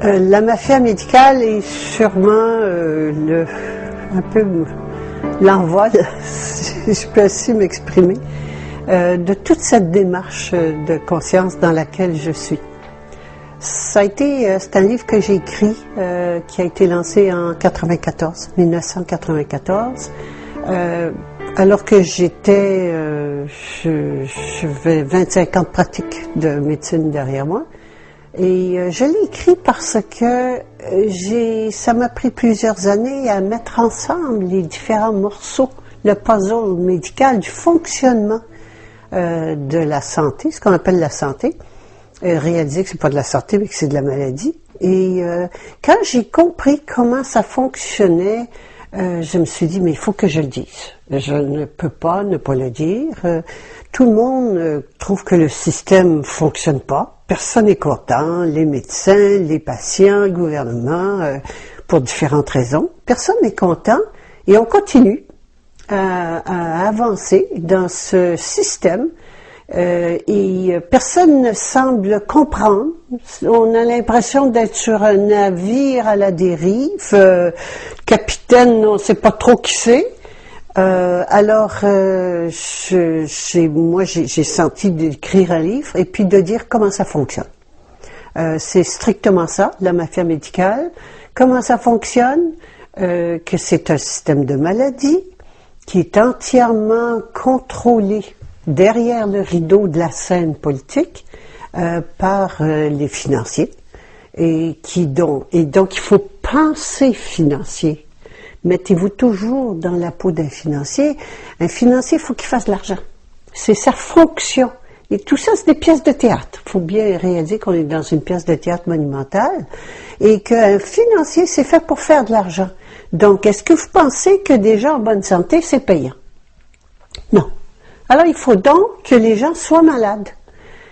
La mafia médicale est sûrement un peu l'envol, si je peux ainsi m'exprimer, de toute cette démarche de conscience dans laquelle je suis. C'est un livre que j'ai écrit, qui a été lancé en 1994, alors que j'avais 25 ans de pratique de médecine derrière moi. Et je l'ai écrit parce que ça m'a pris plusieurs années à mettre ensemble les différents morceaux, le puzzle médical du fonctionnement de la santé, ce qu'on appelle la santé. Réaliser que c'est pas de la santé, mais que c'est de la maladie. Et quand j'ai compris comment ça fonctionnait, je me suis dit, mais il faut que je le dise. Je ne peux pas ne pas le dire. Tout le monde trouve que le système fonctionne pas. Personne n'est content, les médecins, les patients, le gouvernement, pour différentes raisons. Personne n'est content et on continue à avancer dans ce système et personne ne semble comprendre. On a l'impression d'être sur un navire à la dérive. Capitaine, on ne sait pas trop qui c'est. Moi, j'ai senti d'écrire un livre et puis de dire comment ça fonctionne. C'est strictement ça, la mafia médicale. Comment ça fonctionne, que c'est un système de maladie qui est entièrement contrôlé derrière le rideau de la scène politique par les financiers et donc il faut penser financier. Mettez-vous toujours dans la peau d'un financier. Un financier, il faut qu'il fasse de l'argent. C'est sa fonction. Et tout ça, c'est des pièces de théâtre. Il faut bien réaliser qu'on est dans une pièce de théâtre monumentale et qu'un financier, c'est fait pour faire de l'argent. Donc, est-ce que vous pensez que des gens en bonne santé, c'est payant? Non. Alors, il faut donc que les gens soient malades.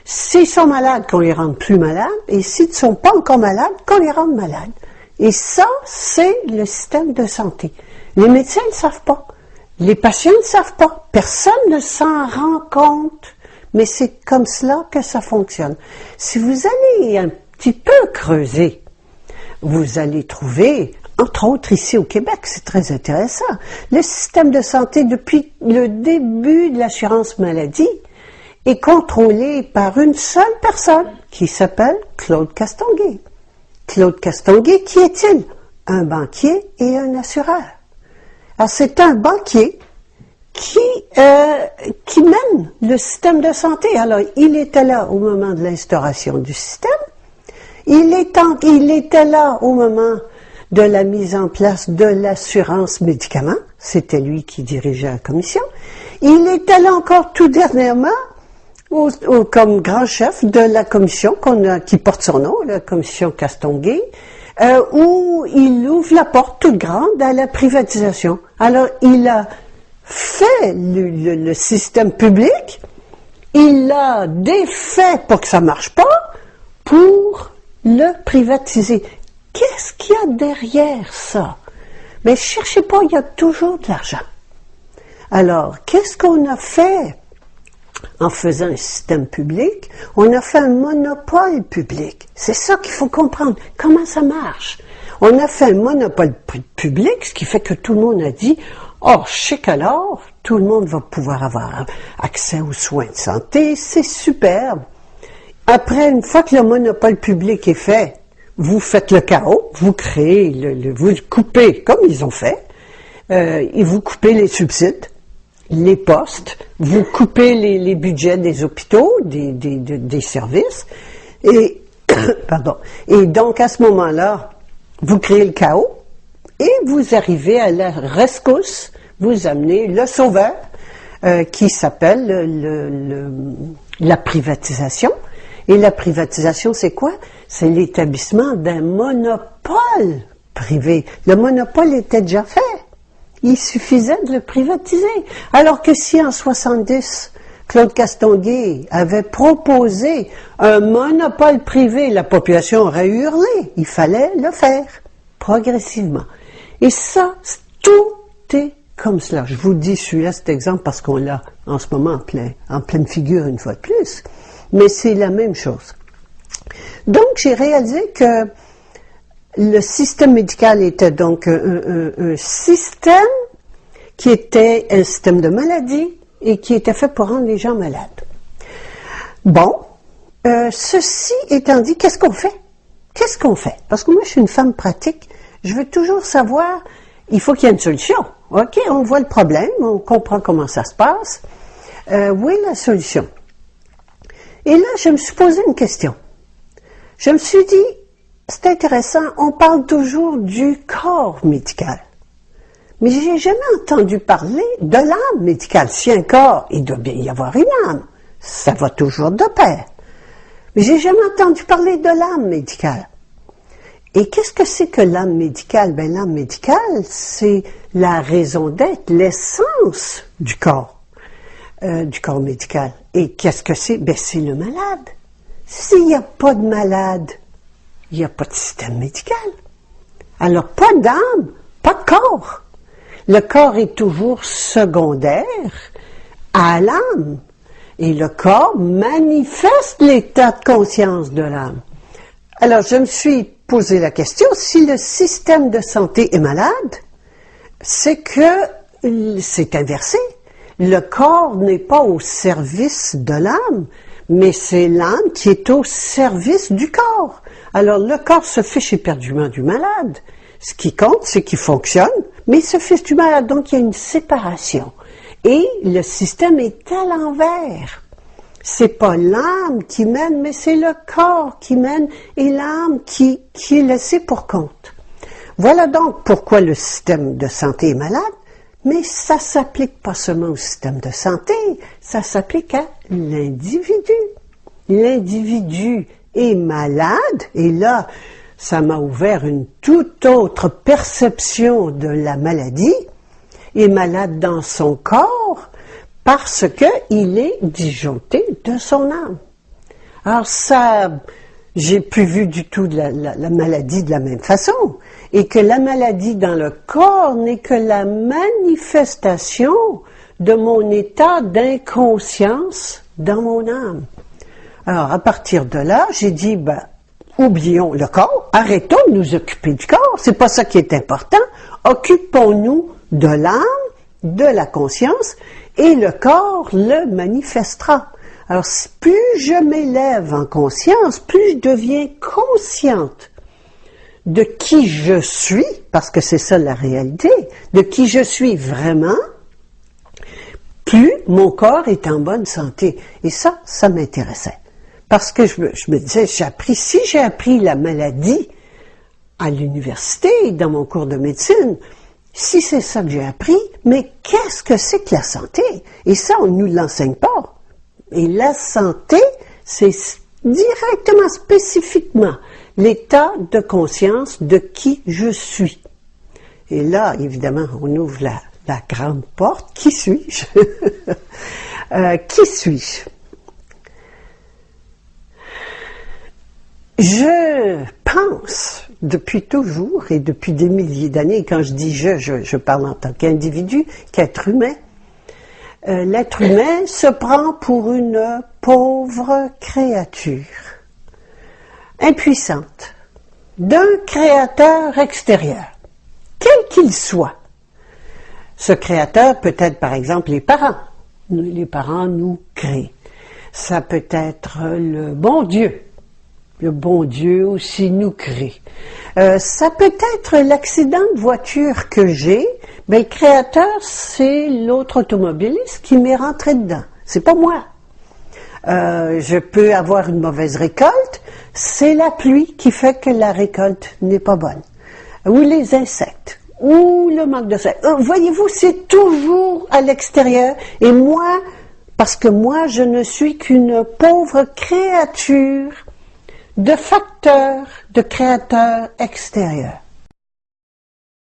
S'ils sont malades, qu'on les rende plus malades, et s'ils ne sont pas encore malades, qu'on les rende malades. Et ça, c'est le système de santé. Les médecins ne savent pas. Les patients ne savent pas. Personne ne s'en rend compte. Mais c'est comme cela que ça fonctionne. Si vous allez un petit peu creuser, vous allez trouver, entre autres ici au Québec, c'est très intéressant, le système de santé depuis le début de l'assurance maladie est contrôlé par une seule personne qui s'appelle Claude Castonguay. Claude Castonguay, qui est-il? Un banquier et un assureur. Alors, c'est un banquier qui mène le système de santé. Alors, il était là au moment de l'instauration du système. Il était là au moment de la mise en place de l'assurance médicaments. C'était lui qui dirigeait la commission. Il était là encore tout dernièrement comme grand chef de la commission qui porte son nom, la commission Castonguay, où il ouvre la porte toute grande à la privatisation. Alors, il a fait le système public, il l'a défait pour que ça marche pas, pour le privatiser. Qu'est-ce qu'il y a derrière ça? Mais cherchez pas, il y a toujours de l'argent. Alors, qu'est-ce qu'on a fait? En faisant un système public, on a fait un monopole public. C'est ça qu'il faut comprendre. Comment ça marche? On a fait un monopole public, ce qui fait que tout le monde a dit « Oh, chic alors, tout le monde va pouvoir avoir accès aux soins de santé, c'est superbe. » Après, une fois que le monopole public est fait, vous faites le chaos, vous créez, vous coupez, comme ils ont fait, et vous coupez les subsides, les postes, vous coupez les budgets des hôpitaux, des services, et, pardon, et donc à ce moment-là, vous créez le chaos, et vous arrivez à la rescousse, vous amenez le sauveur, qui s'appelle la privatisation. Et la privatisation, c'est quoi? C'est l'établissement d'un monopole privé. Le monopole était déjà fait. Il suffisait de le privatiser. Alors que si en 70, Claude Castonguay avait proposé un monopole privé, la population aurait hurlé. Il fallait le faire progressivement. Et ça, tout est comme cela. Je vous dis celui-là, cet exemple, parce qu'on l'a en ce moment en pleine figure une fois de plus. Mais c'est la même chose. Donc, j'ai réalisé que le système médical était donc un système qui était un système de maladie et qui était fait pour rendre les gens malades. Bon, ceci étant dit, qu'est-ce qu'on fait? Qu'est-ce qu'on fait? Parce que moi, je suis une femme pratique. Je veux toujours savoir, il faut qu'il y ait une solution. OK, on voit le problème, on comprend comment ça se passe. Où est la solution? Et là, je me suis posé une question. Je me suis dit, c'est intéressant, on parle toujours du corps médical. Mais j'ai jamais entendu parler de l'âme médicale. Si un corps, il doit bien y avoir une âme. Ça va toujours de pair. Mais j'ai jamais entendu parler de l'âme médicale. Et qu'est-ce que c'est que l'âme médicale? Ben, l'âme médicale, c'est la raison d'être, l'essence du corps médical. Et qu'est-ce que c'est? Ben, c'est le malade. S'il n'y a pas de malade, il n'y a pas de système médical. Alors, pas d'âme, pas de corps. Le corps est toujours secondaire à l'âme. Et le corps manifeste l'état de conscience de l'âme. Alors, je me suis posé la question, si le système de santé est malade, c'est que c'est inversé. Le corps n'est pas au service de l'âme, mais c'est l'âme qui est au service du corps. Alors, le corps se fiche éperdument du malade. Ce qui compte, c'est qu'il fonctionne, mais il se fiche du malade. Donc, il y a une séparation. Et le système est à l'envers. C'est pas l'âme qui mène, mais c'est le corps qui mène et l'âme qui est laissée pour compte. Voilà donc pourquoi le système de santé est malade, mais ça s'applique pas seulement au système de santé, ça s'applique à l'individu. L'individu est malade, et là, ça m'a ouvert une toute autre perception de la maladie. Il est malade dans son corps parce qu'il est disjoncté de son âme. Alors ça, j'ai plus vu du tout la maladie de la même façon. Et que la maladie dans le corps n'est que la manifestation de mon état d'inconscience dans mon âme. Alors à partir de là, j'ai dit, oublions le corps, arrêtons de nous occuper du corps, c'est pas ça qui est important, occupons-nous de l'âme, de la conscience, et le corps le manifestera. Alors, plus je m'élève en conscience, plus je deviens consciente de qui je suis, parce que c'est ça la réalité, de qui je suis vraiment, plus mon corps est en bonne santé. Et ça m'intéressait. Parce que je me disais, si j'ai appris la maladie à l'université, dans mon cours de médecine, si c'est ça que j'ai appris, mais qu'est-ce que c'est que la santé? Et ça, on ne nous l'enseigne pas. Et la santé, c'est directement, spécifiquement, l'état de conscience de qui je suis. Et là, évidemment, on ouvre la grande porte. Qui suis-je? Qui suis-je? Je pense, depuis toujours et depuis des milliers d'années, quand je dis je parle en tant qu'individu, qu'être humain, l'être humain se prend pour une pauvre créature, impuissante, d'un créateur extérieur, quel qu'il soit. Ce créateur peut être par exemple les parents. Les parents nous créent. Ça peut être le bon Dieu. Le bon Dieu aussi nous crée. Ça peut être l'accident de voiture que j'ai, mais le créateur, c'est l'autre automobiliste qui m'est rentré dedans. C'est pas moi. Je peux avoir une mauvaise récolte, c'est la pluie qui fait que la récolte n'est pas bonne. Ou les insectes, ou le manque de soleil. Voyez-vous, c'est toujours à l'extérieur. Et moi, parce que moi, je ne suis qu'une pauvre créature de facteurs, de créateurs extérieurs.